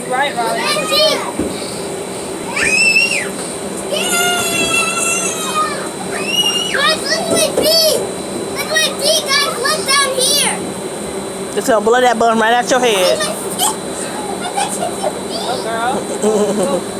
right, Riley. Guys, look at my feet. Look at my feet, guys. Look down here. It's gonna blow that bun right out your head. See my feet? Oh, girl.